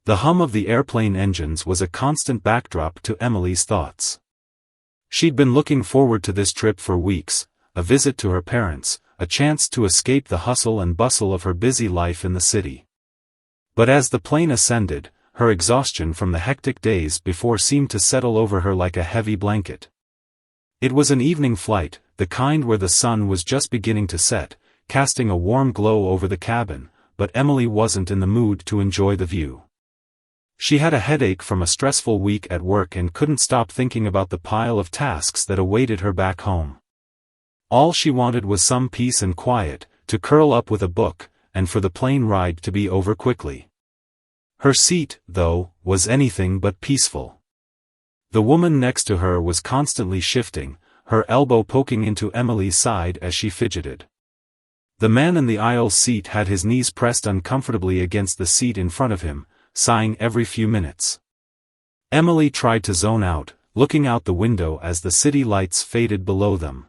The hum of the airplane engines was a constant backdrop to Emily's thoughts. She'd been looking forward to this trip for weeks, a visit to her parents, a chance to escape the hustle and bustle of her busy life in the city. But as the plane ascended, her exhaustion from the hectic days before seemed to settle over her like a heavy blanket. It was an evening flight, the kind where the sun was just beginning to set, casting a warm glow over the cabin, but Emily wasn't in the mood to enjoy the view. She had a headache from a stressful week at work and couldn't stop thinking about the pile of tasks that awaited her back home. All she wanted was some peace and quiet, to curl up with a book, and for the plane ride to be over quickly. Her seat, though, was anything but peaceful. The woman next to her was constantly shifting, her elbow poking into Emily's side as she fidgeted. The man in the aisle seat had his knees pressed uncomfortably against the seat in front of him, sighing every few minutes. Emily tried to zone out, looking out the window as the city lights faded below them.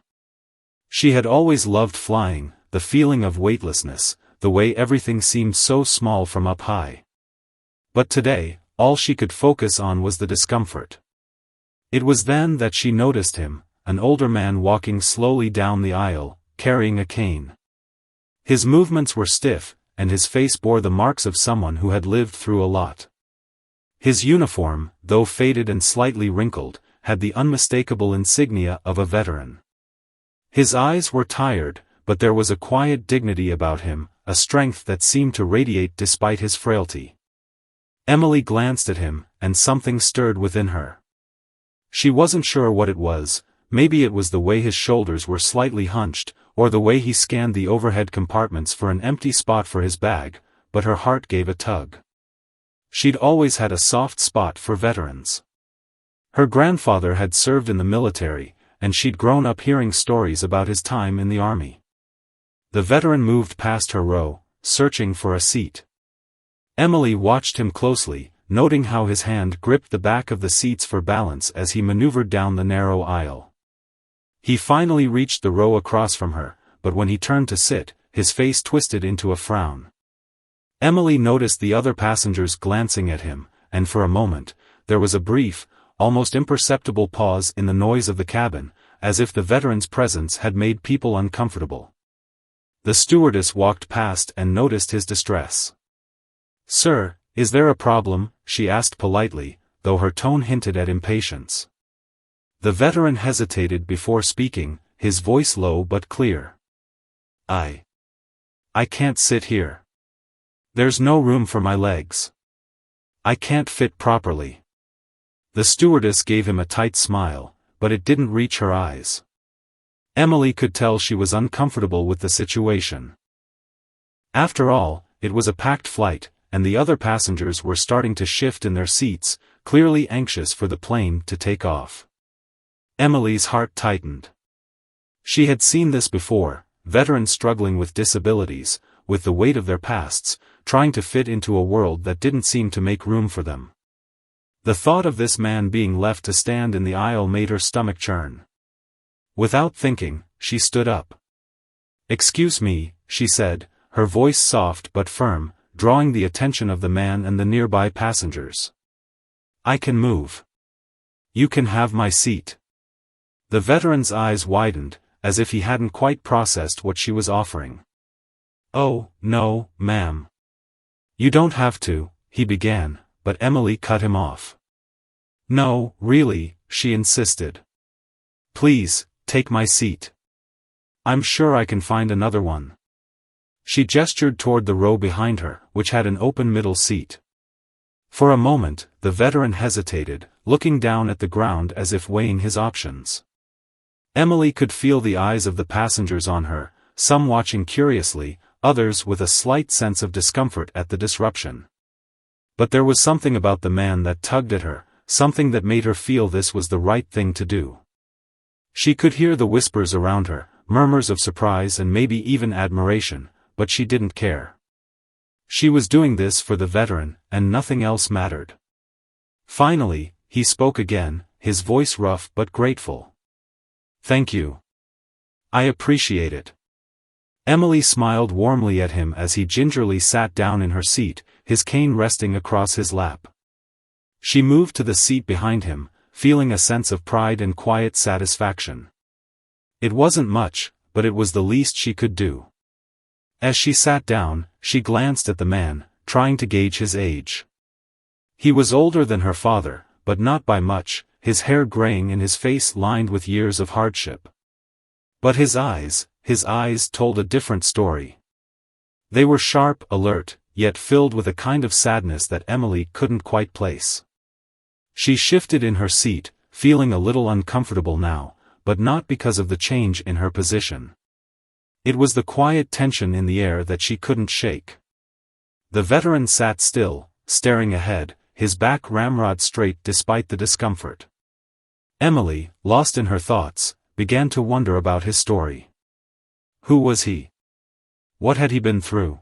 She had always loved flying, the feeling of weightlessness, the way everything seemed so small from up high. But today, all she could focus on was the discomfort. It was then that she noticed him, an older man walking slowly down the aisle, carrying a cane. His movements were stiff, and his face bore the marks of someone who had lived through a lot. His uniform, though faded and slightly wrinkled, had the unmistakable insignia of a veteran. His eyes were tired, but there was a quiet dignity about him, a strength that seemed to radiate despite his frailty. Emily glanced at him, and something stirred within her. She wasn't sure what it was, maybe it was the way his shoulders were slightly hunched, or the way he scanned the overhead compartments for an empty spot for his bag, but her heart gave a tug. She'd always had a soft spot for veterans. Her grandfather had served in the military, and she'd grown up hearing stories about his time in the army. The veteran moved past her row, searching for a seat. Emily watched him closely, noting how his hand gripped the back of the seats for balance as he maneuvered down the narrow aisle. He finally reached the row across from her, but when he turned to sit, his face twisted into a frown. Emily noticed the other passengers glancing at him, and for a moment, there was a brief, almost imperceptible pause in the noise of the cabin, as if the veteran's presence had made people uncomfortable. The stewardess walked past and noticed his distress. "Sir, is there a problem?" she asked politely, though her tone hinted at impatience. The veteran hesitated before speaking, his voice low but clear. I can't sit here. There's no room for my legs. I can't fit properly." The stewardess gave him a tight smile, but it didn't reach her eyes. Emily could tell she was uncomfortable with the situation. After all, it was a packed flight, and the other passengers were starting to shift in their seats, clearly anxious for the plane to take off. Emily's heart tightened. She had seen this before, veterans struggling with disabilities, with the weight of their pasts, trying to fit into a world that didn't seem to make room for them. The thought of this man being left to stand in the aisle made her stomach churn. Without thinking, she stood up. "Excuse me," she said, her voice soft but firm, drawing the attention of the man and the nearby passengers. "I can move. You can have my seat." The veteran's eyes widened, as if he hadn't quite processed what she was offering. "Oh, no, ma'am. You don't have to," he began, but Emily cut him off. "No, really," she insisted. "Please, take my seat. I'm sure I can find another one." She gestured toward the row behind her, which had an open middle seat. For a moment, the veteran hesitated, looking down at the ground as if weighing his options. Emily could feel the eyes of the passengers on her, some watching curiously, others with a slight sense of discomfort at the disruption. But there was something about the man that tugged at her, something that made her feel this was the right thing to do. She could hear the whispers around her, murmurs of surprise and maybe even admiration, but she didn't care. She was doing this for the veteran, and nothing else mattered. Finally, he spoke again, his voice rough but grateful. "Thank you. I appreciate it." Emily smiled warmly at him as he gingerly sat down in her seat, his cane resting across his lap. She moved to the seat behind him, feeling a sense of pride and quiet satisfaction. It wasn't much, but it was the least she could do. As she sat down, she glanced at the man, trying to gauge his age. He was older than her father, but not by much, his hair graying and his face lined with years of hardship. But his eyes told a different story. They were sharp, alert, yet filled with a kind of sadness that Emily couldn't quite place. She shifted in her seat, feeling a little uncomfortable now, but not because of the change in her position. It was the quiet tension in the air that she couldn't shake. The veteran sat still, staring ahead, his back ramrod straight despite the discomfort. Emily, lost in her thoughts, began to wonder about his story. Who was he? What had he been through?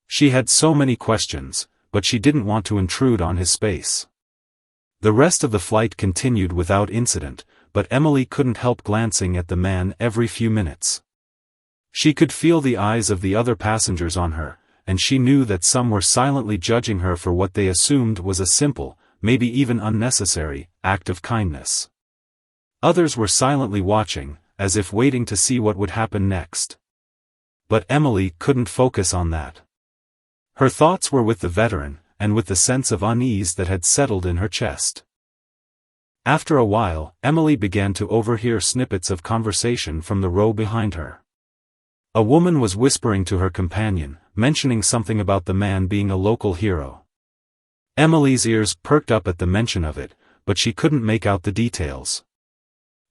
She had so many questions, but she didn't want to intrude on his space. The rest of the flight continued without incident, but Emily couldn't help glancing at the man every few minutes. She could feel the eyes of the other passengers on her, and she knew that some were silently judging her for what they assumed was a simple, maybe even unnecessary, act of kindness. Others were silently watching, as if waiting to see what would happen next. But Emily couldn't focus on that. Her thoughts were with the veteran, and with the sense of unease that had settled in her chest. After a while, Emily began to overhear snippets of conversation from the row behind her. A woman was whispering to her companion, mentioning something about the man being a local hero. Emily's ears perked up at the mention of it, but she couldn't make out the details.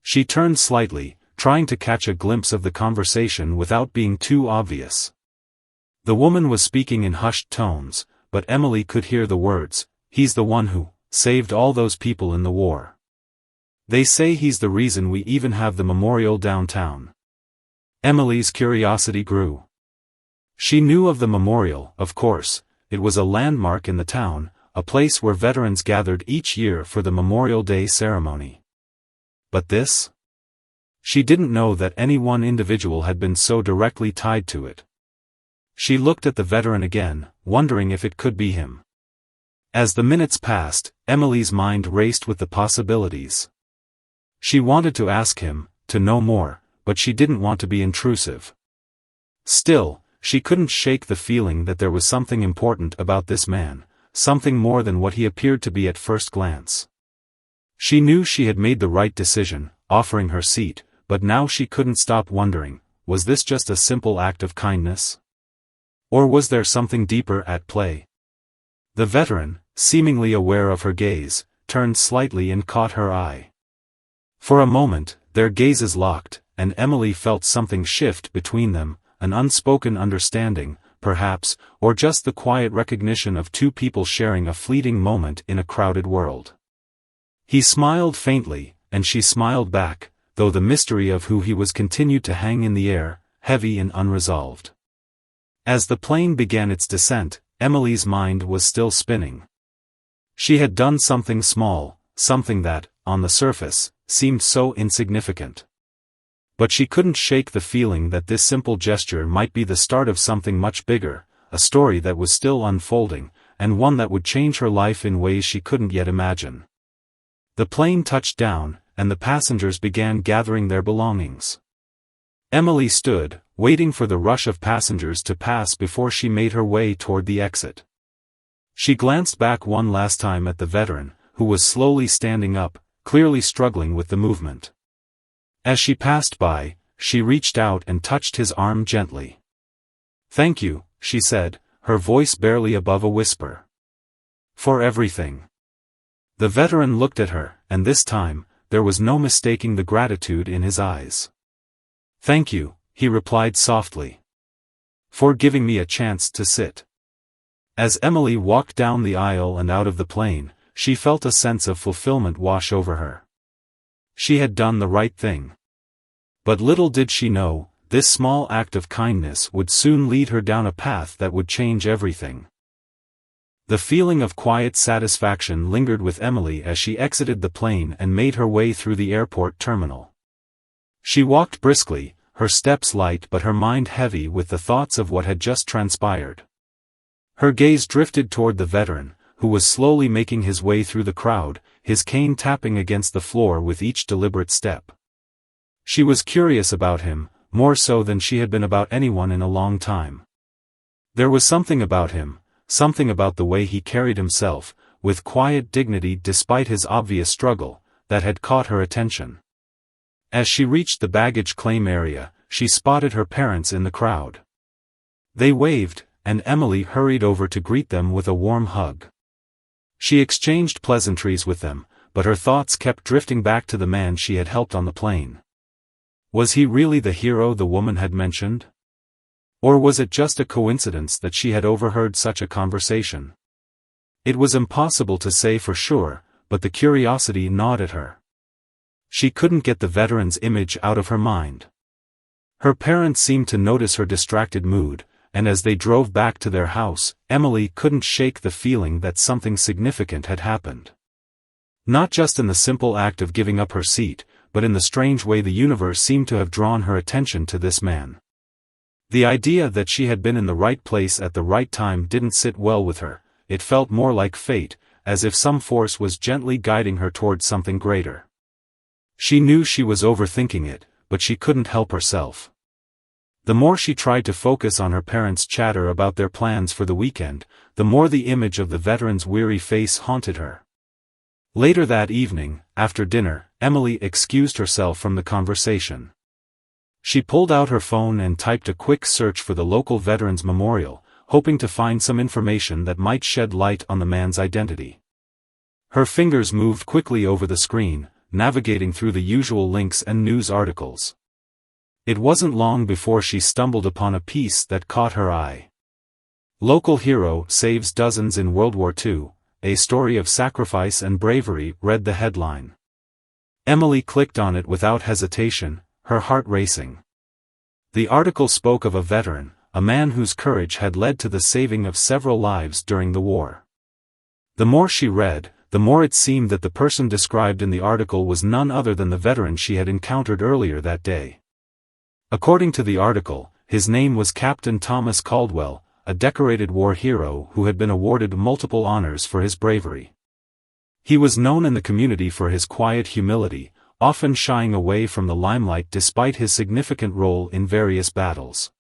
She turned slightly, trying to catch a glimpse of the conversation without being too obvious. The woman was speaking in hushed tones, but Emily could hear the words, "He's the one who saved all those people in the war. They say he's the reason we even have the memorial downtown." Emily's curiosity grew. She knew of the memorial, of course. It was a landmark in the town, a place where veterans gathered each year for the Memorial Day ceremony. But this? She didn't know that any one individual had been so directly tied to it. She looked at the veteran again, wondering if it could be him. As the minutes passed, Emily's mind raced with the possibilities. She wanted to ask him, to know more, but she didn't want to be intrusive. Still, she couldn't shake the feeling that there was something important about this man, something more than what he appeared to be at first glance. She knew she had made the right decision, offering her seat, but now she couldn't stop wondering, was this just a simple act of kindness? Or was there something deeper at play? The veteran, seemingly aware of her gaze, turned slightly and caught her eye. For a moment, their gazes locked, and Emily felt something shift between them, an unspoken understanding, perhaps, or just the quiet recognition of two people sharing a fleeting moment in a crowded world. He smiled faintly, and she smiled back, though the mystery of who he was continued to hang in the air, heavy and unresolved. As the plane began its descent, Emily's mind was still spinning. She had done something small, something that, on the surface, seemed so insignificant. But she couldn't shake the feeling that this simple gesture might be the start of something much bigger, a story that was still unfolding, and one that would change her life in ways she couldn't yet imagine. The plane touched down, and the passengers began gathering their belongings. Emily stood, waiting for the rush of passengers to pass before she made her way toward the exit. She glanced back one last time at the veteran, who was slowly standing up, clearly struggling with the movement. As she passed by, she reached out and touched his arm gently. "Thank you," she said, her voice barely above a whisper. "For everything." The veteran looked at her, and this time, there was no mistaking the gratitude in his eyes. "Thank you," he replied softly. "For giving me a chance to sit." As Emily walked down the aisle and out of the plane, she felt a sense of fulfillment wash over her. She had done the right thing. But little did she know, this small act of kindness would soon lead her down a path that would change everything. The feeling of quiet satisfaction lingered with Emily as she exited the plane and made her way through the airport terminal. She walked briskly, her steps light but her mind heavy with the thoughts of what had just transpired. Her gaze drifted toward the veteran, who was slowly making his way through the crowd, his cane tapping against the floor with each deliberate step. She was curious about him, more so than she had been about anyone in a long time. There was something about him, something about the way he carried himself, with quiet dignity despite his obvious struggle, that had caught her attention. As she reached the baggage claim area, she spotted her parents in the crowd. They waved, and Emily hurried over to greet them with a warm hug. She exchanged pleasantries with them, but her thoughts kept drifting back to the man she had helped on the plane. Was he really the hero the woman had mentioned? Or was it just a coincidence that she had overheard such a conversation? It was impossible to say for sure, but the curiosity gnawed at her. She couldn't get the veteran's image out of her mind. Her parents seemed to notice her distracted mood, and as they drove back to their house, Emily couldn't shake the feeling that something significant had happened. Not just in the simple act of giving up her seat, but in the strange way the universe seemed to have drawn her attention to this man. The idea that she had been in the right place at the right time didn't sit well with her. It felt more like fate, as if some force was gently guiding her towards something greater. She knew she was overthinking it, but she couldn't help herself. The more she tried to focus on her parents' chatter about their plans for the weekend, the more the image of the veteran's weary face haunted her. Later that evening, after dinner, Emily excused herself from the conversation. She pulled out her phone and typed a quick search for the local Veterans Memorial, hoping to find some information that might shed light on the man's identity. Her fingers moved quickly over the screen, navigating through the usual links and news articles. It wasn't long before she stumbled upon a piece that caught her eye. Local hero saves dozens in World War II, a story of sacrifice and bravery, read the headline. Emily clicked on it without hesitation, her heart racing. The article spoke of a veteran, a man whose courage had led to the saving of several lives during the war. The more she read, the more it seemed that the person described in the article was none other than the veteran she had encountered earlier that day. According to the article, his name was Captain Thomas Caldwell, a decorated war hero who had been awarded multiple honors for his bravery. He was known in the community for his quiet humility, often shying away from the limelight despite his significant role in various battles.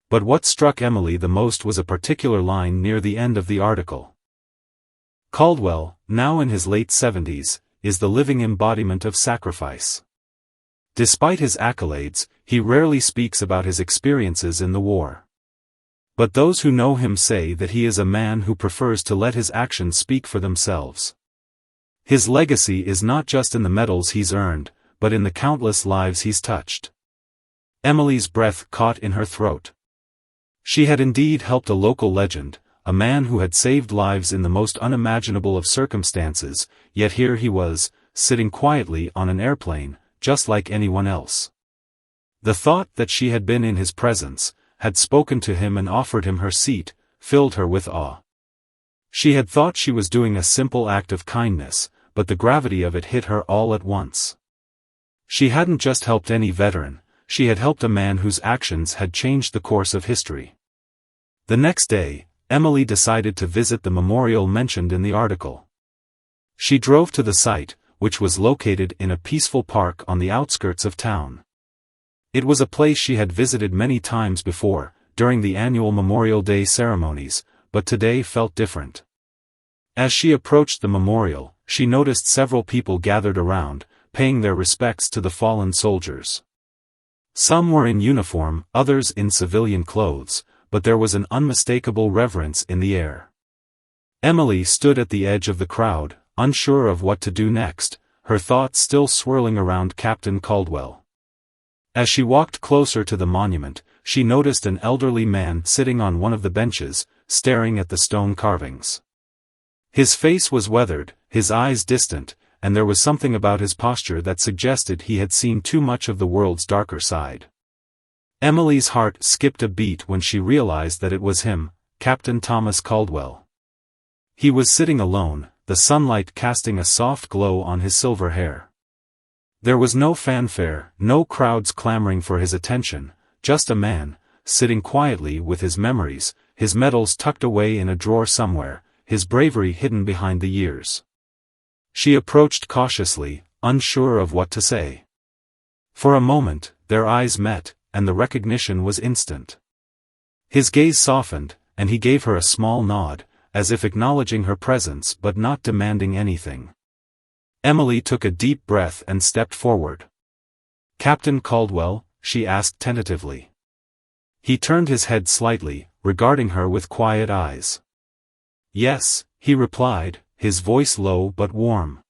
But what struck Emily the most was a particular line near the end of the article. Caldwell, now in his late 70s, is the living embodiment of sacrifice. Despite his accolades, he rarely speaks about his experiences in the war. But those who know him say that he is a man who prefers to let his actions speak for themselves. His legacy is not just in the medals he's earned, but in the countless lives he's touched. Emily's breath caught in her throat. She had indeed helped a local legend, a man who had saved lives in the most unimaginable of circumstances, yet here he was, sitting quietly on an airplane, just like anyone else. The thought that she had been in his presence, had spoken to him and offered him her seat, filled her with awe. She had thought she was doing a simple act of kindness, but the gravity of it hit her all at once. She hadn't just helped any veteran, she had helped a man whose actions had changed the course of history. The next day, Emily decided to visit the memorial mentioned in the article. She drove to the site, which was located in a peaceful park on the outskirts of town. It was a place she had visited many times before, during the annual Memorial Day ceremonies, but today felt different. As she approached the memorial, she noticed several people gathered around, paying their respects to the fallen soldiers. Some were in uniform, others in civilian clothes, but there was an unmistakable reverence in the air. Emily stood at the edge of the crowd, unsure of what to do next, her thoughts still swirling around Captain Caldwell. As she walked closer to the monument, she noticed an elderly man sitting on one of the benches, staring at the stone carvings. His face was weathered, his eyes distant, and there was something about his posture that suggested he had seen too much of the world's darker side. Emily's heart skipped a beat when she realized that it was him, Captain Thomas Caldwell. He was sitting alone, the sunlight casting a soft glow on his silver hair. There was no fanfare, no crowds clamoring for his attention, just a man, sitting quietly with his memories, his medals tucked away in a drawer somewhere, his bravery hidden behind the years. She approached cautiously, unsure of what to say. For a moment, their eyes met, and the recognition was instant. His gaze softened, and he gave her a small nod, as if acknowledging her presence but not demanding anything. Emily took a deep breath and stepped forward. "Captain Caldwell?" she asked tentatively. He turned his head slightly, regarding her with quiet eyes. "Yes," he replied, his voice low but warm.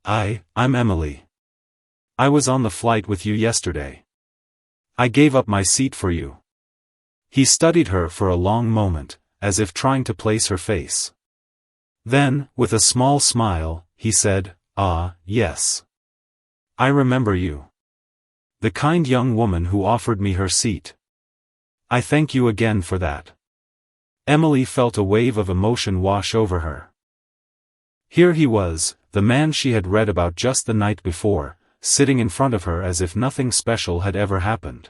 I'm Emily. I was on the flight with you yesterday. I gave up my seat for you." He studied her for a long moment, as if trying to place her face. Then, with a small smile, he said, "Ah, yes. I remember you. The kind young woman who offered me her seat. I thank you again for that." Emily felt a wave of emotion wash over her. Here he was, the man she had read about just the night before, sitting in front of her as if nothing special had ever happened.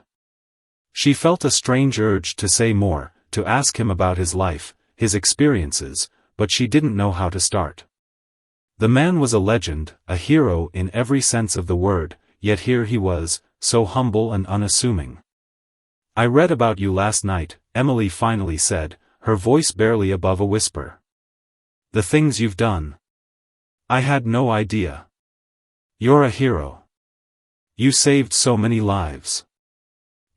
She felt a strange urge to say more, to ask him about his life, his experiences, but she didn't know how to start. The man was a legend, a hero in every sense of the word, yet here he was, so humble and unassuming. "I read about you last night," Emily finally said, her voice barely above a whisper. "The things you've done. I had no idea. You're a hero. You saved so many lives."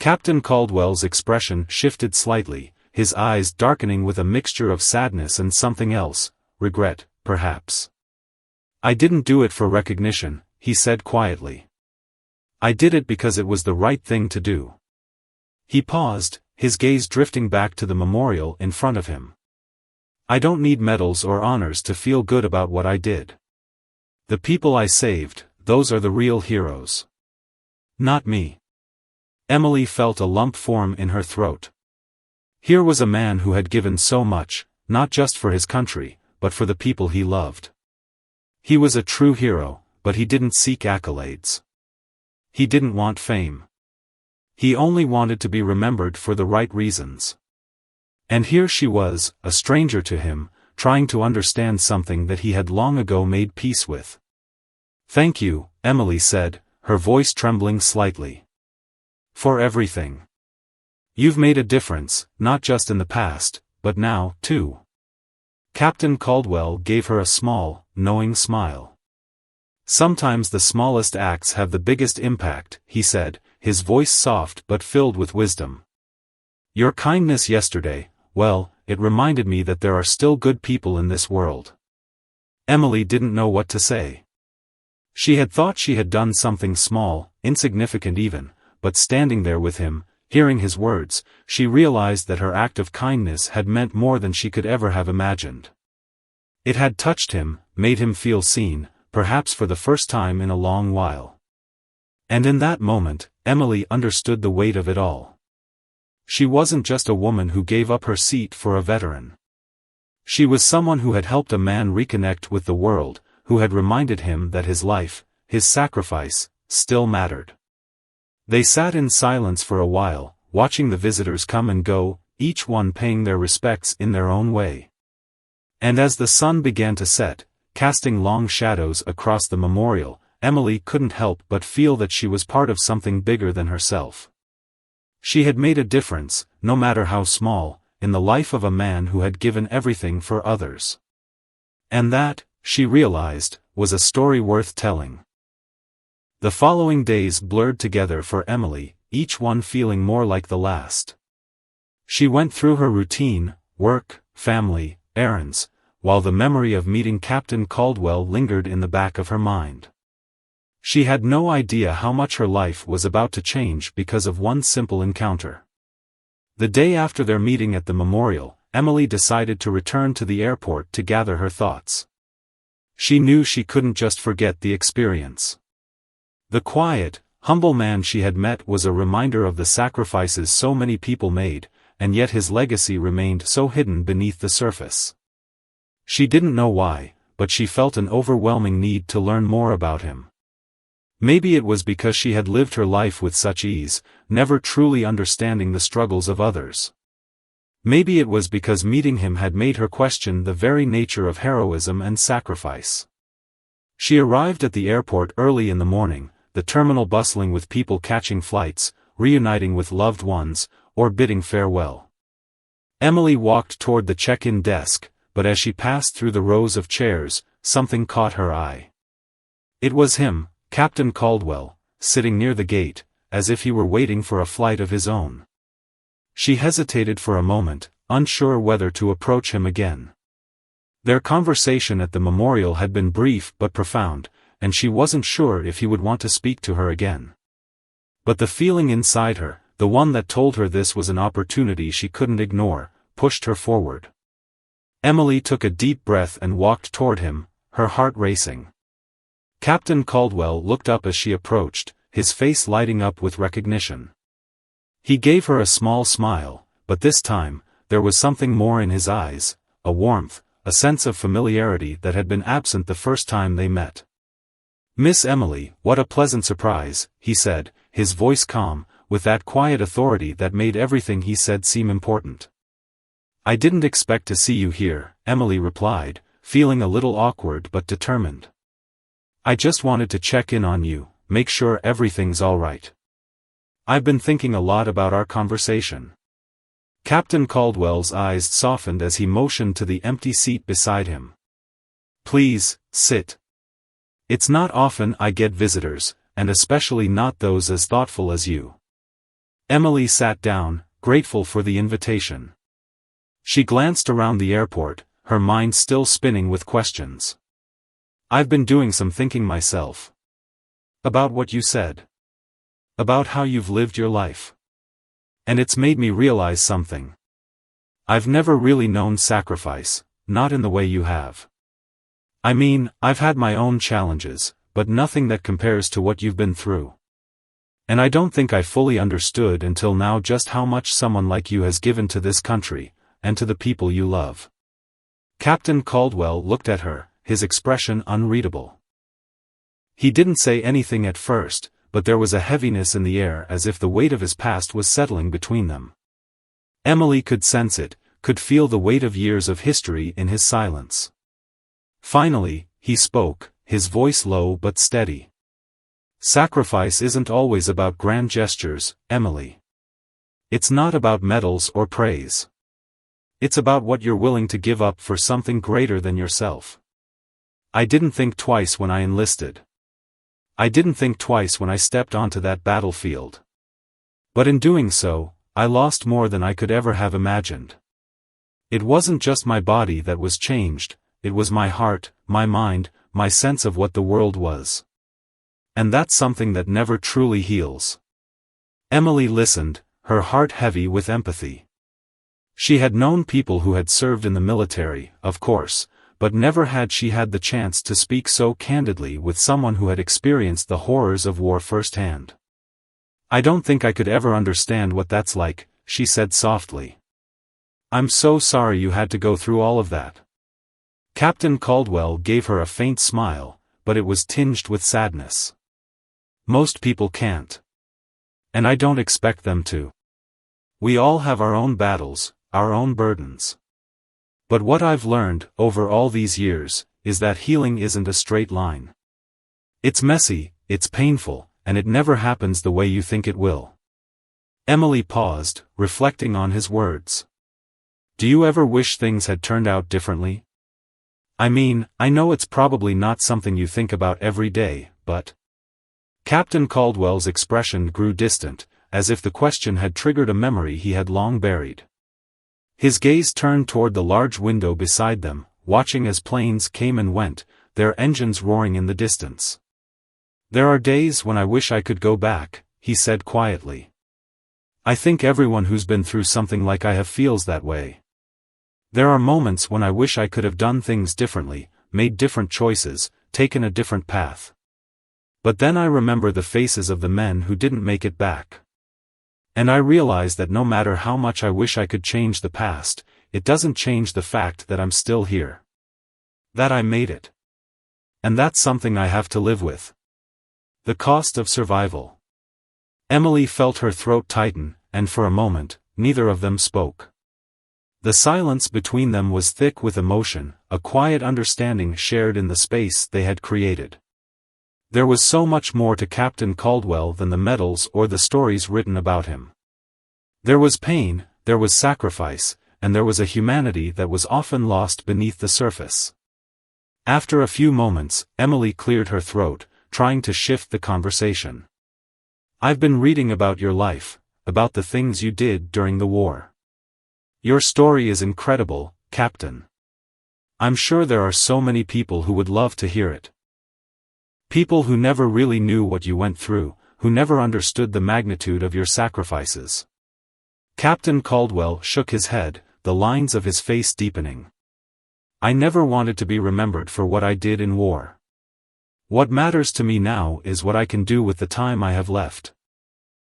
Captain Caldwell's expression shifted slightly, his eyes darkening with a mixture of sadness and something else, regret, perhaps. "I didn't do it for recognition," he said quietly. "I did it because it was the right thing to do." He paused, his gaze drifting back to the memorial in front of him. "I don't need medals or honors to feel good about what I did. The people I saved, those are the real heroes. Not me." Emily felt a lump form in her throat. Here was a man who had given so much, not just for his country, but for the people he loved. He was a true hero, but he didn't seek accolades. He didn't want fame. He only wanted to be remembered for the right reasons. And here she was, a stranger to him, trying to understand something that he had long ago made peace with. "Thank you," Emily said, her voice trembling slightly. "For everything. You've made a difference, not just in the past, but now, too." Captain Caldwell gave her a small, knowing smile. "Sometimes the smallest acts have the biggest impact," he said, his voice soft but filled with wisdom. "Your kindness yesterday, well, it reminded me that there are still good people in this world." Emily didn't know what to say. She had thought she had done something small, insignificant even, but standing there with him, hearing his words, she realized that her act of kindness had meant more than she could ever have imagined. It had touched him, made him feel seen, perhaps for the first time in a long while. And in that moment, Emily understood the weight of it all. She wasn't just a woman who gave up her seat for a veteran. She was someone who had helped a man reconnect with the world, who had reminded him that his life, his sacrifice, still mattered. They sat in silence for a while, watching the visitors come and go, each one paying their respects in their own way. And as the sun began to set, casting long shadows across the memorial, Emily couldn't help but feel that she was part of something bigger than herself. She had made a difference, no matter how small, in the life of a man who had given everything for others. And that, she realized, was a story worth telling. The following days blurred together for Emily, each one feeling more like the last. She went through her routine, work, family, errands, while the memory of meeting Captain Caldwell lingered in the back of her mind. She had no idea how much her life was about to change because of one simple encounter. The day after their meeting at the memorial, Emily decided to return to the airport to gather her thoughts. She knew she couldn't just forget the experience. The quiet, humble man she had met was a reminder of the sacrifices so many people made, and yet his legacy remained so hidden beneath the surface. She didn't know why, but she felt an overwhelming need to learn more about him. Maybe it was because she had lived her life with such ease, never truly understanding the struggles of others. Maybe it was because meeting him had made her question the very nature of heroism and sacrifice. She arrived at the airport early in the morning, the terminal bustling with people catching flights, reuniting with loved ones, or bidding farewell. Emily walked toward the check-in desk, but as she passed through the rows of chairs, something caught her eye. It was him, Captain Caldwell, sitting near the gate, as if he were waiting for a flight of his own. She hesitated for a moment, unsure whether to approach him again. Their conversation at the memorial had been brief but profound, and she wasn't sure if he would want to speak to her again. But the feeling inside her, the one that told her this was an opportunity she couldn't ignore, pushed her forward. Emily took a deep breath and walked toward him, her heart racing. Captain Caldwell looked up as she approached, his face lighting up with recognition. He gave her a small smile, but this time, there was something more in his eyes, a warmth, a sense of familiarity that had been absent the first time they met. "Miss Emily, what a pleasant surprise," he said, his voice calm, with that quiet authority that made everything he said seem important. "I didn't expect to see you here," Emily replied, feeling a little awkward but determined. "I just wanted to check in on you, make sure everything's all right. I've been thinking a lot about our conversation." Captain Caldwell's eyes softened as he motioned to the empty seat beside him. "Please, sit. It's not often I get visitors, and especially not those as thoughtful as you." Emily sat down, grateful for the invitation. She glanced around the airport, her mind still spinning with questions. "I've been doing some thinking myself. About what you said. About how you've lived your life. And it's made me realize something. I've never really known sacrifice, not in the way you have. I mean, I've had my own challenges, but nothing that compares to what you've been through. And I don't think I fully understood until now just how much someone like you has given to this country, and to the people you love." Captain Caldwell looked at her, his expression unreadable. He didn't say anything at first, but there was a heaviness in the air as if the weight of his past was settling between them. Emily could sense it, could feel the weight of years of history in his silence. Finally, he spoke, his voice low but steady. "Sacrifice isn't always about grand gestures, Emily. It's not about medals or praise. It's about what you're willing to give up for something greater than yourself. I didn't think twice when I enlisted. I didn't think twice when I stepped onto that battlefield. But in doing so, I lost more than I could ever have imagined. It wasn't just my body that was changed, it was my heart, my mind, my sense of what the world was. And that's something that never truly heals." Emily listened, her heart heavy with empathy. She had known people who had served in the military, of course, but never had she had the chance to speak so candidly with someone who had experienced the horrors of war firsthand. "I don't think I could ever understand what that's like," she said softly. "I'm so sorry you had to go through all of that." Captain Caldwell gave her a faint smile, but it was tinged with sadness. "Most people can't. And I don't expect them to. We all have our own battles, our own burdens. But what I've learned, over all these years, is that healing isn't a straight line. It's messy, it's painful, and it never happens the way you think it will." Emily paused, reflecting on his words. "Do you ever wish things had turned out differently? I mean, I know it's probably not something you think about every day, but—" Captain Caldwell's expression grew distant, as if the question had triggered a memory he had long buried. His gaze turned toward the large window beside them, watching as planes came and went, their engines roaring in the distance. "There are days when I wish I could go back," he said quietly. "I think everyone who's been through something like I have feels that way. There are moments when I wish I could have done things differently, made different choices, taken a different path. But then I remember the faces of the men who didn't make it back. And I realize that no matter how much I wish I could change the past, it doesn't change the fact that I'm still here. That I made it. And that's something I have to live with. The cost of survival." Emily felt her throat tighten, and for a moment, neither of them spoke. The silence between them was thick with emotion, a quiet understanding shared in the space they had created. There was so much more to Captain Caldwell than the medals or the stories written about him. There was pain, there was sacrifice, and there was a humanity that was often lost beneath the surface. After a few moments, Emily cleared her throat, trying to shift the conversation. "I've been reading about your life, about the things you did during the war. Your story is incredible, Captain. I'm sure there are so many people who would love to hear it. People who never really knew what you went through, who never understood the magnitude of your sacrifices." Captain Caldwell shook his head, the lines of his face deepening. "I never wanted to be remembered for what I did in war. What matters to me now is what I can do with the time I have left.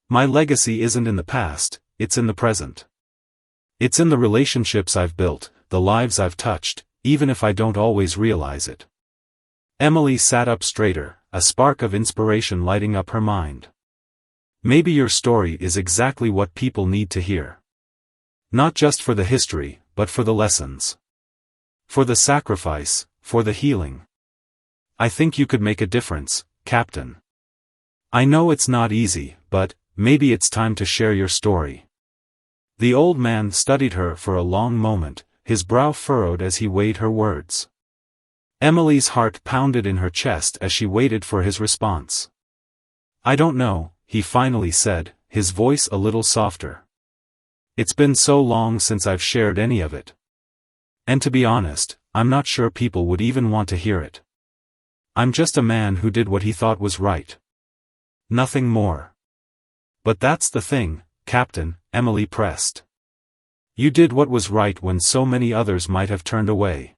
My legacy isn't in the past, it's in the present. It's in the relationships I've built, the lives I've touched, even if I don't always realize it." Emily sat up straighter, a spark of inspiration lighting up her mind. "Maybe your story is exactly what people need to hear. Not just for the history, but for the lessons. For the sacrifice, for the healing. I think you could make a difference, Captain. I know it's not easy, but maybe it's time to share your story." The old man studied her for a long moment, his brow furrowed as he weighed her words. Emily's heart pounded in her chest as she waited for his response. "I don't know," he finally said, his voice a little softer. "It's been so long since I've shared any of it. And to be honest, I'm not sure people would even want to hear it. I'm just a man who did what he thought was right. Nothing more." "But that's the thing, Captain," Emily pressed. "You did what was right when so many others might have turned away.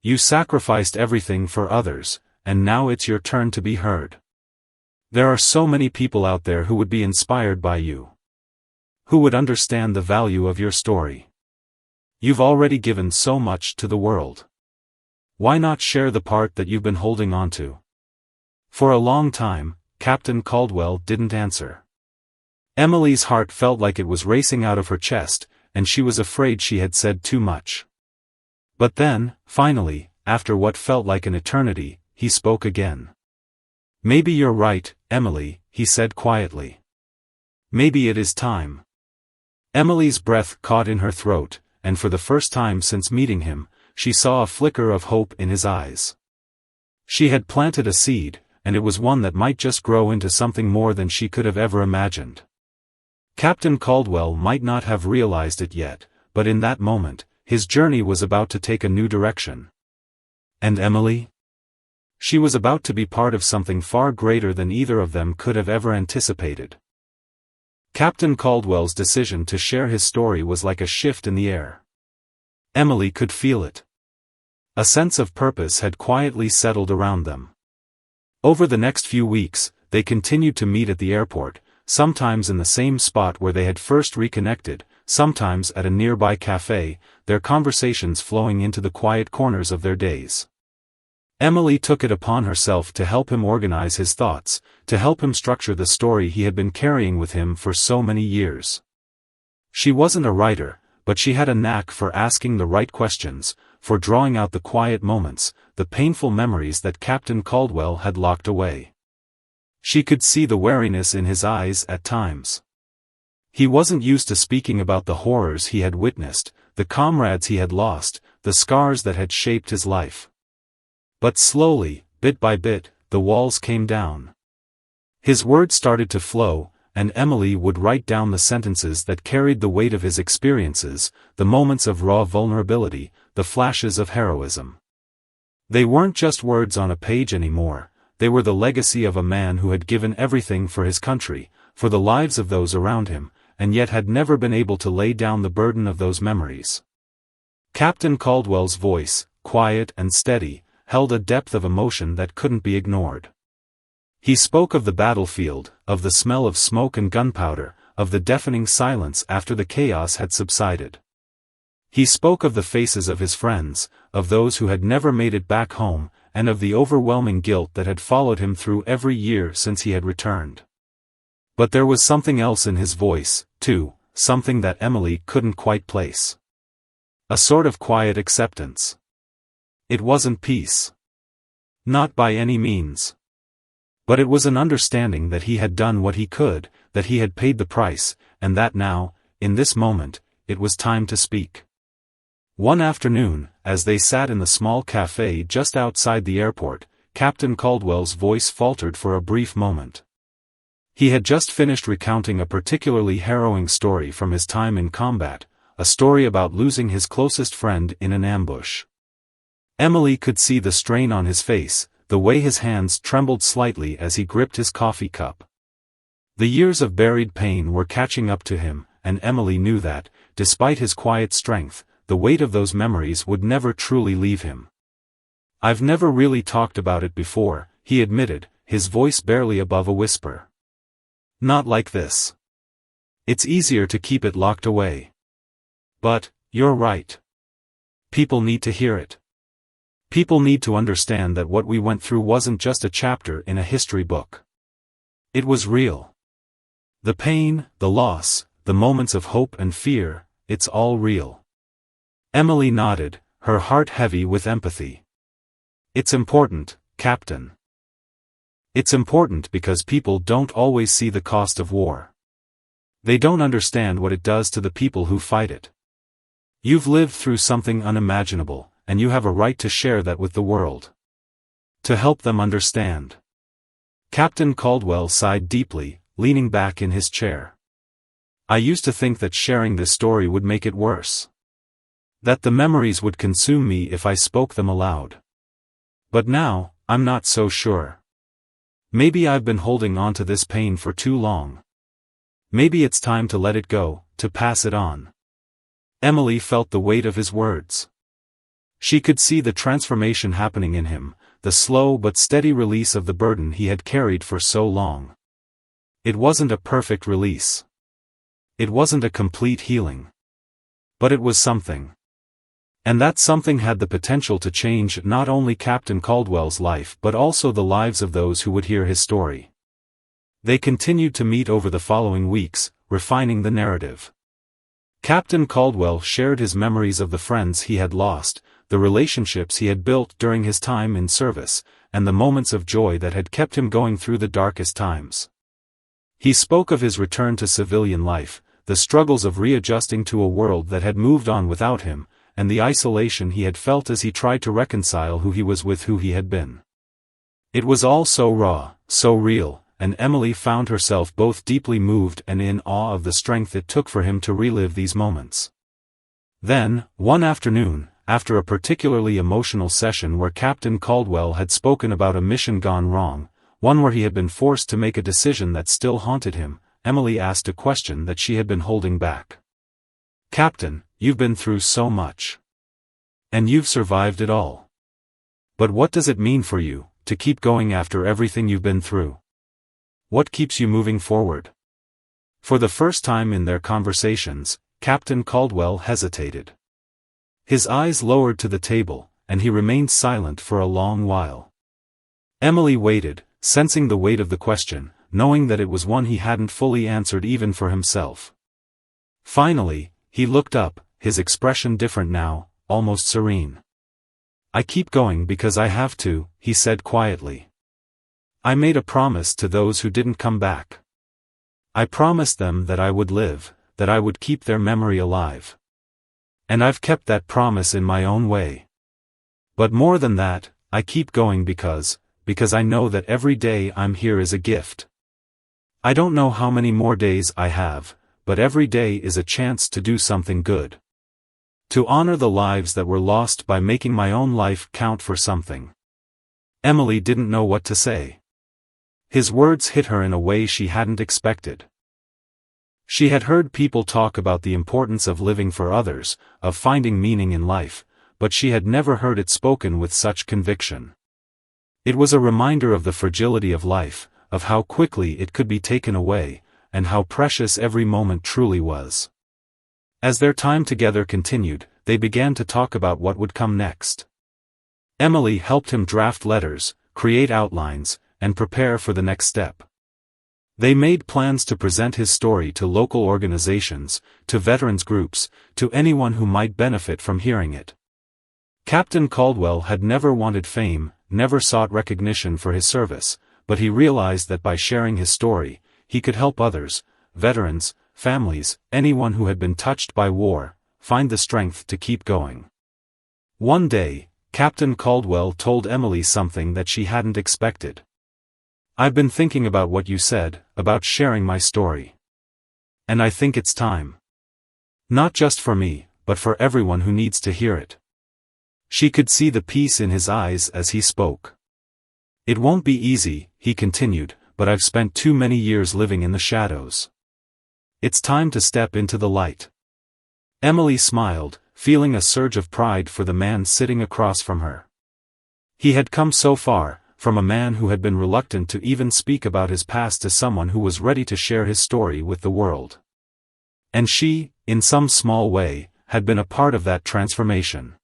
You sacrificed everything for others, and now it's your turn to be heard. There are so many people out there who would be inspired by you. Who would understand the value of your story. You've already given so much to the world. Why not share the part that you've been holding on to?" For a long time, Captain Caldwell didn't answer. Emily's heart felt like it was racing out of her chest, and she was afraid she had said too much. But then, finally, after what felt like an eternity, he spoke again. "Maybe you're right, Emily," he said quietly. "Maybe it is time." Emily's breath caught in her throat, and for the first time since meeting him, she saw a flicker of hope in his eyes. She had planted a seed, and it was one that might just grow into something more than she could have ever imagined. Captain Caldwell might not have realized it yet, but in that moment, his journey was about to take a new direction. And Emily? She was about to be part of something far greater than either of them could have ever anticipated. Captain Caldwell's decision to share his story was like a shift in the air. Emily could feel it. A sense of purpose had quietly settled around them. Over the next few weeks, they continued to meet at the airport, sometimes in the same spot where they had first reconnected, sometimes at a nearby cafe, their conversations flowing into the quiet corners of their days. Emily took it upon herself to help him organize his thoughts, to help him structure the story he had been carrying with him for so many years. She wasn't a writer, but she had a knack for asking the right questions, for drawing out the quiet moments, the painful memories that Captain Caldwell had locked away. She could see the wariness in his eyes at times. He wasn't used to speaking about the horrors he had witnessed, the comrades he had lost, the scars that had shaped his life. But slowly, bit by bit, the walls came down. His words started to flow, and Emily would write down the sentences that carried the weight of his experiences, the moments of raw vulnerability, the flashes of heroism. They weren't just words on a page anymore, they were the legacy of a man who had given everything for his country, for the lives of those around him, and yet had never been able to lay down the burden of those memories. Captain Caldwell's voice, quiet and steady, held a depth of emotion that couldn't be ignored. He spoke of the battlefield, of the smell of smoke and gunpowder, of the deafening silence after the chaos had subsided. He spoke of the faces of his friends, of those who had never made it back home, and of the overwhelming guilt that had followed him through every year since he had returned. But there was something else in his voice, too, something that Emily couldn't quite place. A sort of quiet acceptance. It wasn't peace. Not by any means. But it was an understanding that he had done what he could, that he had paid the price, and that now, in this moment, it was time to speak. One afternoon, as they sat in the small cafe just outside the airport, Captain Caldwell's voice faltered for a brief moment. He had just finished recounting a particularly harrowing story from his time in combat, a story about losing his closest friend in an ambush. Emily could see the strain on his face, the way his hands trembled slightly as he gripped his coffee cup. The years of buried pain were catching up to him, and Emily knew that, despite his quiet strength, the weight of those memories would never truly leave him. "I've never really talked about it before," he admitted, his voice barely above a whisper. "Not like this. It's easier to keep it locked away. But, you're right. People need to hear it. People need to understand that what we went through wasn't just a chapter in a history book. It was real. The pain, the loss, the moments of hope and fear, it's all real." Emily nodded, her heart heavy with empathy. "It's important, Captain. It's important because people don't always see the cost of war. They don't understand what it does to the people who fight it. You've lived through something unimaginable, and you have a right to share that with the world. To help them understand." Captain Caldwell sighed deeply, leaning back in his chair. "I used to think that sharing this story would make it worse. That the memories would consume me if I spoke them aloud. But now, I'm not so sure. Maybe I've been holding on to this pain for too long. Maybe it's time to let it go, to pass it on." Emily felt the weight of his words. She could see the transformation happening in him, the slow but steady release of the burden he had carried for so long. It wasn't a perfect release. It wasn't a complete healing. But it was something. And that something had the potential to change not only Captain Caldwell's life but also the lives of those who would hear his story. They continued to meet over the following weeks, refining the narrative. Captain Caldwell shared his memories of the friends he had lost, the relationships he had built during his time in service, and the moments of joy that had kept him going through the darkest times. He spoke of his return to civilian life, the struggles of readjusting to a world that had moved on without him, and the isolation he had felt as he tried to reconcile who he was with who he had been. It was all so raw, so real, and Emily found herself both deeply moved and in awe of the strength it took for him to relive these moments. Then, one afternoon, after a particularly emotional session where Captain Caldwell had spoken about a mission gone wrong, one where he had been forced to make a decision that still haunted him, Emily asked a question that she had been holding back. "Captain, you've been through so much. And you've survived it all. But what does it mean for you, to keep going after everything you've been through? What keeps you moving forward?" For the first time in their conversations, Captain Caldwell hesitated. His eyes lowered to the table, and he remained silent for a long while. Emily waited, sensing the weight of the question, knowing that it was one he hadn't fully answered even for himself. Finally, he looked up, his expression different now, almost serene. "I keep going because I have to," he said quietly. "I made a promise to those who didn't come back. I promised them that I would live, that I would keep their memory alive. And I've kept that promise in my own way. But more than that, I keep going because I know that every day I'm here is a gift. I don't know how many more days I have, but every day is a chance to do something good. To honor the lives that were lost by making my own life count for something." Emily didn't know what to say. His words hit her in a way she hadn't expected. She had heard people talk about the importance of living for others, of finding meaning in life, but she had never heard it spoken with such conviction. It was a reminder of the fragility of life, of how quickly it could be taken away, and how precious every moment truly was. As their time together continued, they began to talk about what would come next. Emily helped him draft letters, create outlines, and prepare for the next step. They made plans to present his story to local organizations, to veterans groups, to anyone who might benefit from hearing it. Captain Caldwell had never wanted fame, never sought recognition for his service, but he realized that by sharing his story, he could help others, veterans, families, anyone who had been touched by war, find the strength to keep going. One day, Captain Caldwell told Emily something that she hadn't expected. "I've been thinking about what you said, about sharing my story. And I think it's time. Not just for me, but for everyone who needs to hear it." She could see the peace in his eyes as he spoke. "It won't be easy," he continued, "but I've spent too many years living in the shadows. It's time to step into the light." Emily smiled, feeling a surge of pride for the man sitting across from her. He had come so far, from a man who had been reluctant to even speak about his past to someone who was ready to share his story with the world. And she, in some small way, had been a part of that transformation.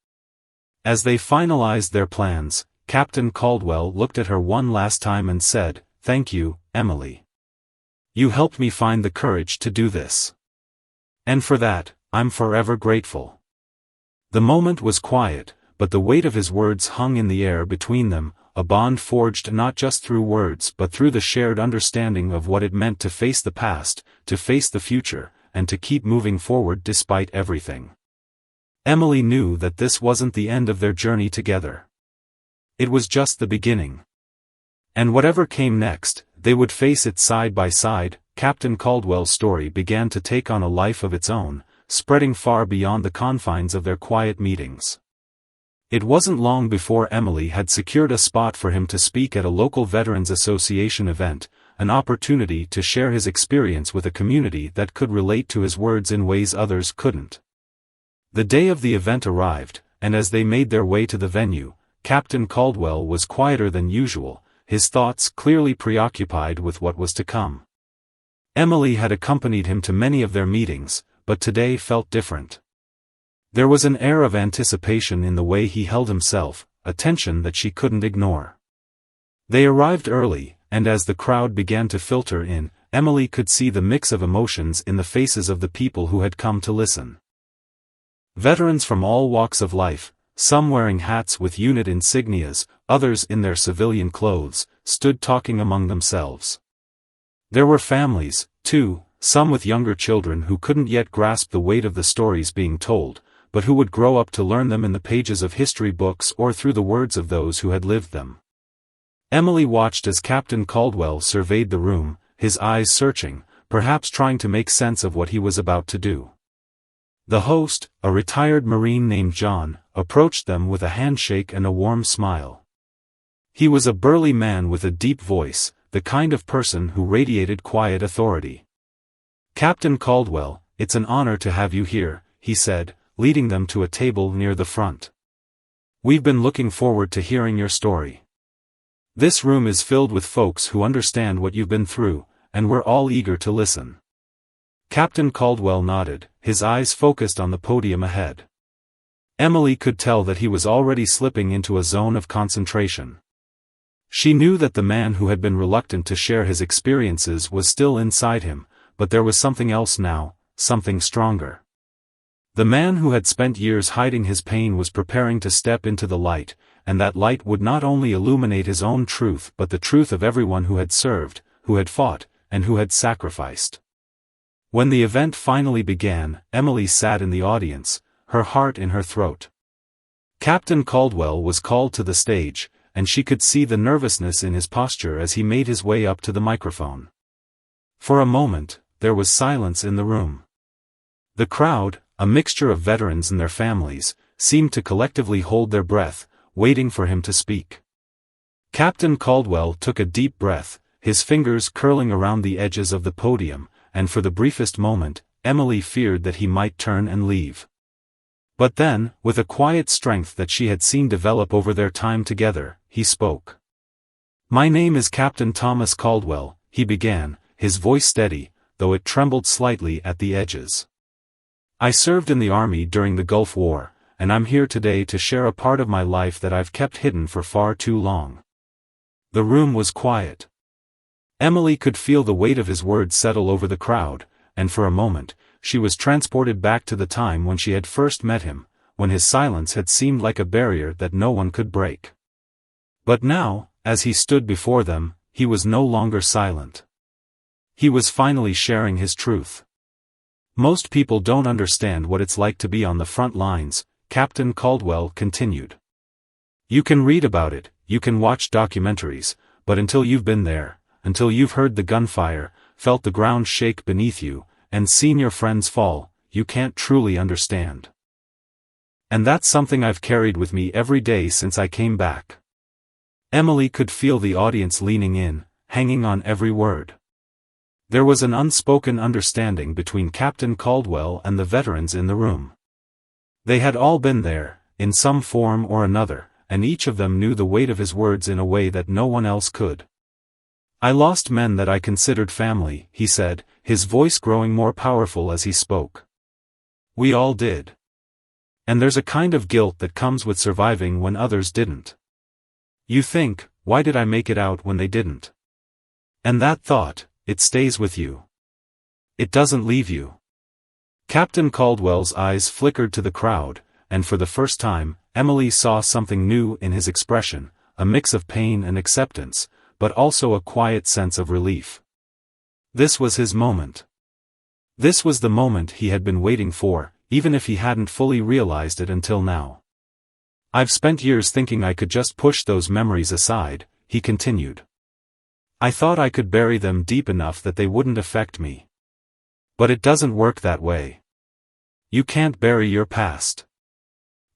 As they finalized their plans, Captain Caldwell looked at her one last time and said, "Thank you, Emily. You helped me find the courage to do this. And for that, I'm forever grateful." The moment was quiet, but the weight of his words hung in the air between them, a bond forged not just through words but through the shared understanding of what it meant to face the past, to face the future, and to keep moving forward despite everything. Emily knew that this wasn't the end of their journey together. It was just the beginning. And whatever came next, they would face it side by side. Captain Caldwell's story began to take on a life of its own, spreading far beyond the confines of their quiet meetings. It wasn't long before Emily had secured a spot for him to speak at a local Veterans Association event, an opportunity to share his experience with a community that could relate to his words in ways others couldn't. The day of the event arrived, and as they made their way to the venue, Captain Caldwell was quieter than usual, his thoughts clearly preoccupied with what was to come. Emily had accompanied him to many of their meetings, but today felt different. There was an air of anticipation in the way he held himself, a tension that she couldn't ignore. They arrived early, and as the crowd began to filter in, Emily could see the mix of emotions in the faces of the people who had come to listen. Veterans from all walks of life, some wearing hats with unit insignias, others in their civilian clothes, stood talking among themselves. There were families, too, some with younger children who couldn't yet grasp the weight of the stories being told, but who would grow up to learn them in the pages of history books or through the words of those who had lived them. Emily watched as Captain Caldwell surveyed the room, his eyes searching, perhaps trying to make sense of what he was about to do. The host, a retired Marine named John, approached them with a handshake and a warm smile. He was a burly man with a deep voice, the kind of person who radiated quiet authority. "Captain Caldwell, it's an honor to have you here," he said, leading them to a table near the front. "We've been looking forward to hearing your story. This room is filled with folks who understand what you've been through, and we're all eager to listen." Captain Caldwell nodded, his eyes focused on the podium ahead. Emily could tell that he was already slipping into a zone of concentration. She knew that the man who had been reluctant to share his experiences was still inside him, but there was something else now, something stronger. The man who had spent years hiding his pain was preparing to step into the light, and that light would not only illuminate his own truth but the truth of everyone who had served, who had fought, and who had sacrificed. When the event finally began, Emily sat in the audience, her heart in her throat. Captain Caldwell was called to the stage, and she could see the nervousness in his posture as he made his way up to the microphone. For a moment, there was silence in the room. The crowd, a mixture of veterans and their families, seemed to collectively hold their breath, waiting for him to speak. Captain Caldwell took a deep breath, his fingers curling around the edges of the podium, and for the briefest moment, Emily feared that he might turn and leave. But then, with a quiet strength that she had seen develop over their time together, he spoke. "My name is Captain Thomas Caldwell," he began, his voice steady, though it trembled slightly at the edges. "I served in the Army during the Gulf War, and I'm here today to share a part of my life that I've kept hidden for far too long." The room was quiet. Emily could feel the weight of his words settle over the crowd, and for a moment, she was transported back to the time when she had first met him, when his silence had seemed like a barrier that no one could break. But now, as he stood before them, he was no longer silent. He was finally sharing his truth. Most people don't understand what it's like to be on the front lines, Captain Caldwell continued. You can read about it, you can watch documentaries, but until you've been there, until you've heard the gunfire, felt the ground shake beneath you, and seen your friends fall, you can't truly understand. And that's something I've carried with me every day since I came back. Emily could feel the audience leaning in, hanging on every word. There was an unspoken understanding between Captain Caldwell and the veterans in the room. They had all been there, in some form or another, and each of them knew the weight of his words in a way that no one else could. I lost men that I considered family, he said, his voice growing more powerful as he spoke. We all did. And there's a kind of guilt that comes with surviving when others didn't. You think, why did I make it out when they didn't? And that thought, it stays with you. It doesn't leave you. Captain Caldwell's eyes flickered to the crowd, and for the first time, Emily saw something new in his expression, a mix of pain and acceptance, but also a quiet sense of relief. This was his moment. This was the moment he had been waiting for, even if he hadn't fully realized it until now. I've spent years thinking I could just push those memories aside, he continued. I thought I could bury them deep enough that they wouldn't affect me. But it doesn't work that way. You can't bury your past.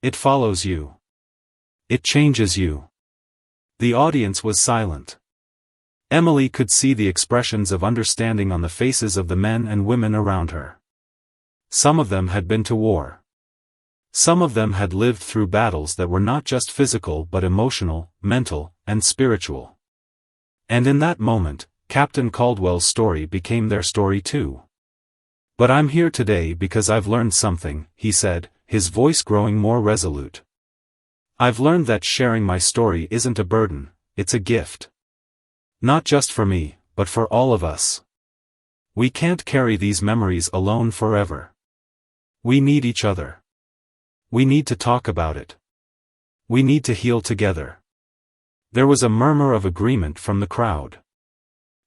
It follows you. It changes you. The audience was silent. Emily could see the expressions of understanding on the faces of the men and women around her. Some of them had been to war. Some of them had lived through battles that were not just physical but emotional, mental, and spiritual. And in that moment, Captain Caldwell's story became their story too. But I'm here today because I've learned something, he said, his voice growing more resolute. I've learned that sharing my story isn't a burden, it's a gift. Not just for me, but for all of us. We can't carry these memories alone forever. We need each other. We need to talk about it. We need to heal together. There was a murmur of agreement from the crowd.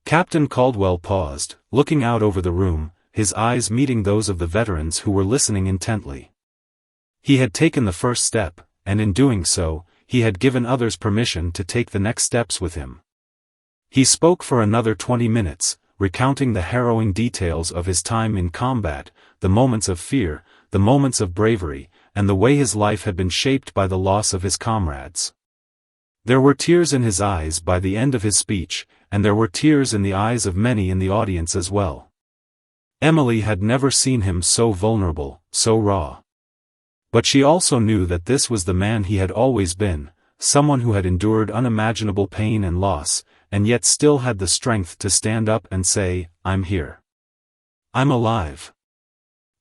Captain Caldwell paused, looking out over the room, his eyes meeting those of the veterans who were listening intently. He had taken the first step, and in doing so, he had given others permission to take the next steps with him. He spoke for another 20 minutes, recounting the harrowing details of his time in combat, the moments of fear, the moments of bravery, and the way his life had been shaped by the loss of his comrades. There were tears in his eyes by the end of his speech, and there were tears in the eyes of many in the audience as well. Emily had never seen him so vulnerable, so raw. But she also knew that this was the man he had always been, someone who had endured unimaginable pain and loss, and yet still had the strength to stand up and say, I'm here. I'm alive.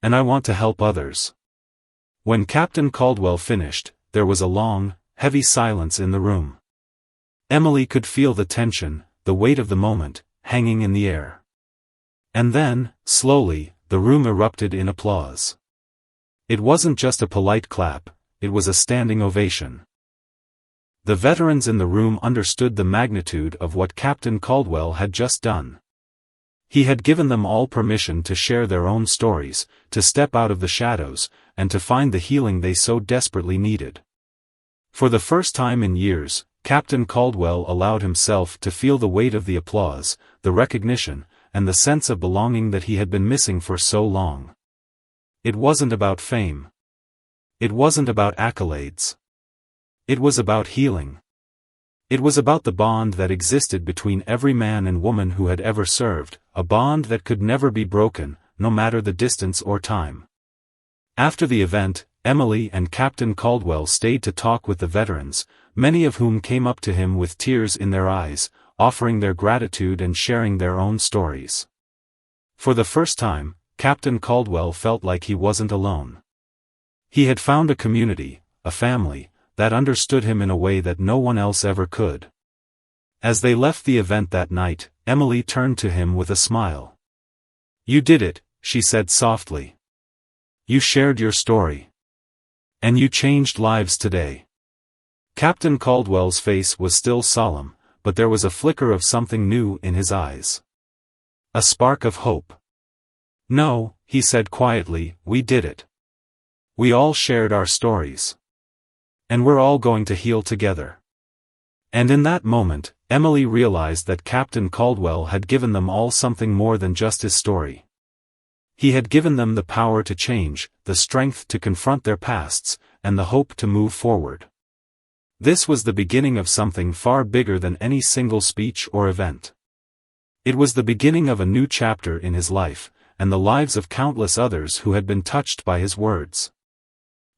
And I want to help others. When Captain Caldwell finished, there was a long, heavy silence in the room. Emily could feel the tension, the weight of the moment, hanging in the air. And then, slowly, the room erupted in applause. It wasn't just a polite clap, it was a standing ovation. The veterans in the room understood the magnitude of what Captain Caldwell had just done. He had given them all permission to share their own stories, to step out of the shadows, and to find the healing they so desperately needed. For the first time in years, Captain Caldwell allowed himself to feel the weight of the applause, the recognition, and the sense of belonging that he had been missing for so long. It wasn't about fame. It wasn't about accolades. It was about healing. It was about the bond that existed between every man and woman who had ever served, a bond that could never be broken, no matter the distance or time. After the event, Emily and Captain Caldwell stayed to talk with the veterans, many of whom came up to him with tears in their eyes, offering their gratitude and sharing their own stories. For the first time, Captain Caldwell felt like he wasn't alone. He had found a community, a family, that understood him in a way that no one else ever could. As they left the event that night, Emily turned to him with a smile. "You did it," she said softly. "You shared your story. And you changed lives today." Captain Caldwell's face was still solemn, but there was a flicker of something new in his eyes. A spark of hope. "No," he said quietly, "we did it. We all shared our stories. And we're all going to heal together." And in that moment, Emily realized that Captain Caldwell had given them all something more than just his story. He had given them the power to change, the strength to confront their pasts, and the hope to move forward. This was the beginning of something far bigger than any single speech or event. It was the beginning of a new chapter in his life, and the lives of countless others who had been touched by his words.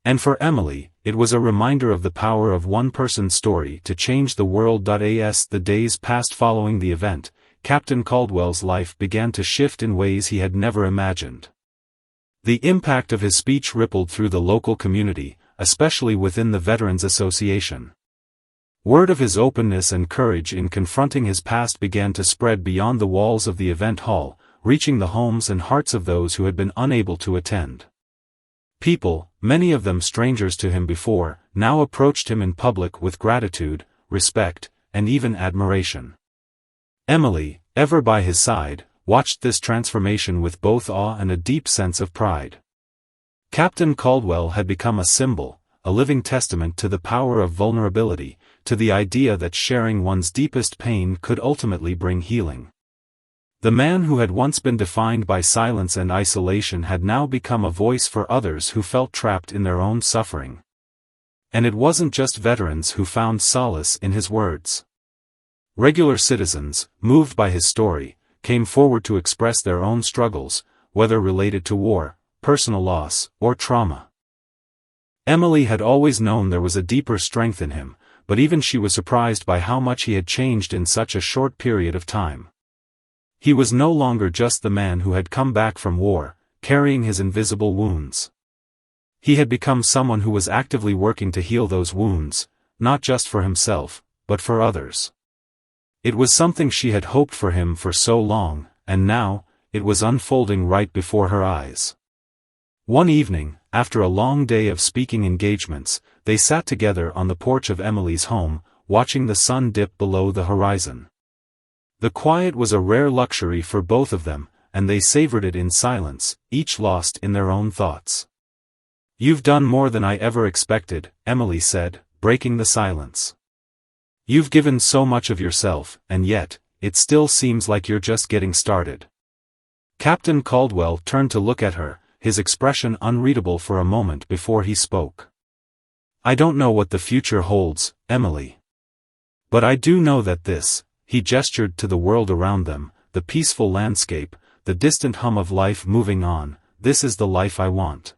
And for Emily, it was a reminder of the power of one person's story to change the world. As the days passed following the event, Captain Caldwell's life began to shift in ways he had never imagined. The impact of his speech rippled through the local community, especially within the Veterans Association. Word of his openness and courage in confronting his past began to spread beyond the walls of the event hall, reaching the homes and hearts of those who had been unable to attend. People, many of them strangers to him before, now approached him in public with gratitude, respect, and even admiration. Emily, ever by his side, watched this transformation with both awe and a deep sense of pride. Captain Caldwell had become a symbol, a living testament to the power of vulnerability, to the idea that sharing one's deepest pain could ultimately bring healing. The man who had once been defined by silence and isolation had now become a voice for others who felt trapped in their own suffering. And it wasn't just veterans who found solace in his words. Regular citizens, moved by his story, came forward to express their own struggles, whether related to war, personal loss, or trauma. Emily had always known there was a deeper strength in him, but even she was surprised by how much he had changed in such a short period of time. He was no longer just the man who had come back from war, carrying his invisible wounds. He had become someone who was actively working to heal those wounds, not just for himself, but for others. It was something she had hoped for him for so long, and now, it was unfolding right before her eyes. One evening, after a long day of speaking engagements, they sat together on the porch of Emily's home, watching the sun dip below the horizon. The quiet was a rare luxury for both of them, and they savored it in silence, each lost in their own thoughts. "You've done more than I ever expected," Emily said, breaking the silence. "You've given so much of yourself, and yet, it still seems like you're just getting started." Captain Caldwell turned to look at her, his expression unreadable for a moment before he spoke. "I don't know what the future holds, Emily. But I do know that this," he gestured to the world around them, the peaceful landscape, the distant hum of life moving on, "this is the life I want.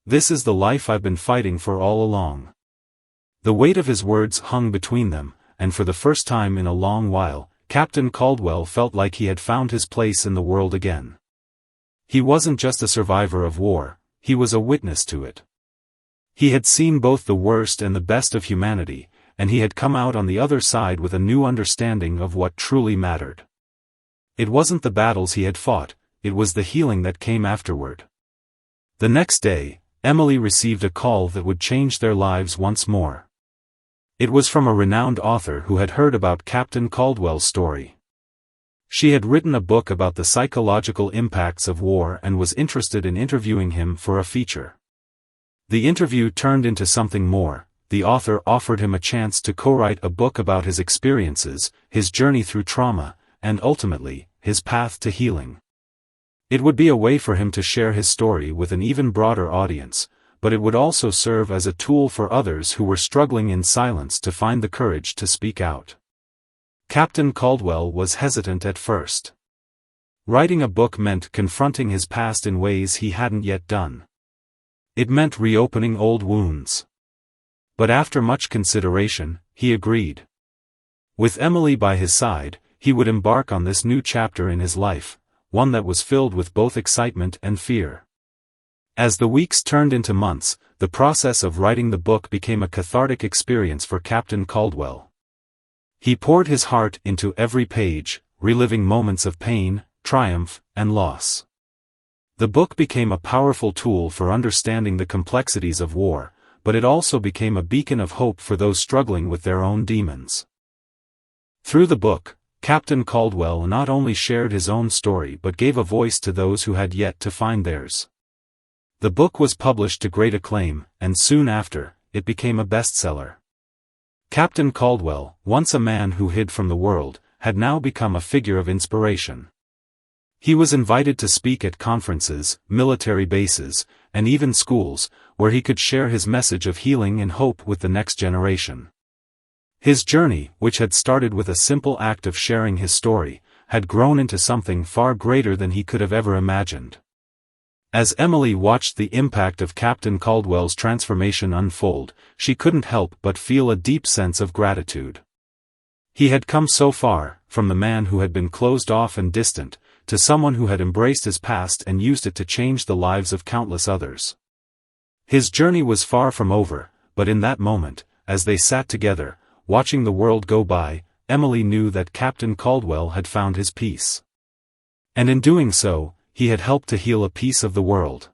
This is the life I've been fighting for all along." The weight of his words hung between them, and for the first time in a long while, Captain Caldwell felt like he had found his place in the world again. He wasn't just a survivor of war, he was a witness to it. He had seen both the worst and the best of humanity, and he had come out on the other side with a new understanding of what truly mattered. It wasn't the battles he had fought, it was the healing that came afterward. The next day, Emily received a call that would change their lives once more. It was from a renowned author who had heard about Captain Caldwell's story. She had written a book about the psychological impacts of war and was interested in interviewing him for a feature. The interview turned into something more. The author offered him a chance to co-write a book about his experiences, his journey through trauma, and ultimately, his path to healing. It would be a way for him to share his story with an even broader audience, but it would also serve as a tool for others who were struggling in silence to find the courage to speak out. Captain Caldwell was hesitant at first. Writing a book meant confronting his past in ways he hadn't yet done. It meant reopening old wounds. But after much consideration, he agreed. With Emily by his side, he would embark on this new chapter in his life, one that was filled with both excitement and fear. As the weeks turned into months, the process of writing the book became a cathartic experience for Captain Caldwell. He poured his heart into every page, reliving moments of pain, triumph, and loss. The book became a powerful tool for understanding the complexities of war, but it also became a beacon of hope for those struggling with their own demons. Through the book, Captain Caldwell not only shared his own story but gave a voice to those who had yet to find theirs. The book was published to great acclaim, and soon after, it became a bestseller. Captain Caldwell, once a man who hid from the world, had now become a figure of inspiration. He was invited to speak at conferences, military bases, and even schools, where he could share his message of healing and hope with the next generation. His journey, which had started with a simple act of sharing his story, had grown into something far greater than he could have ever imagined. As Emily watched the impact of Captain Caldwell's transformation unfold, she couldn't help but feel a deep sense of gratitude. He had come so far, from the man who had been closed off and distant, to someone who had embraced his past and used it to change the lives of countless others. His journey was far from over, but in that moment, as they sat together, watching the world go by, Emily knew that Captain Caldwell had found his peace. And in doing so, he had helped to heal a piece of the world.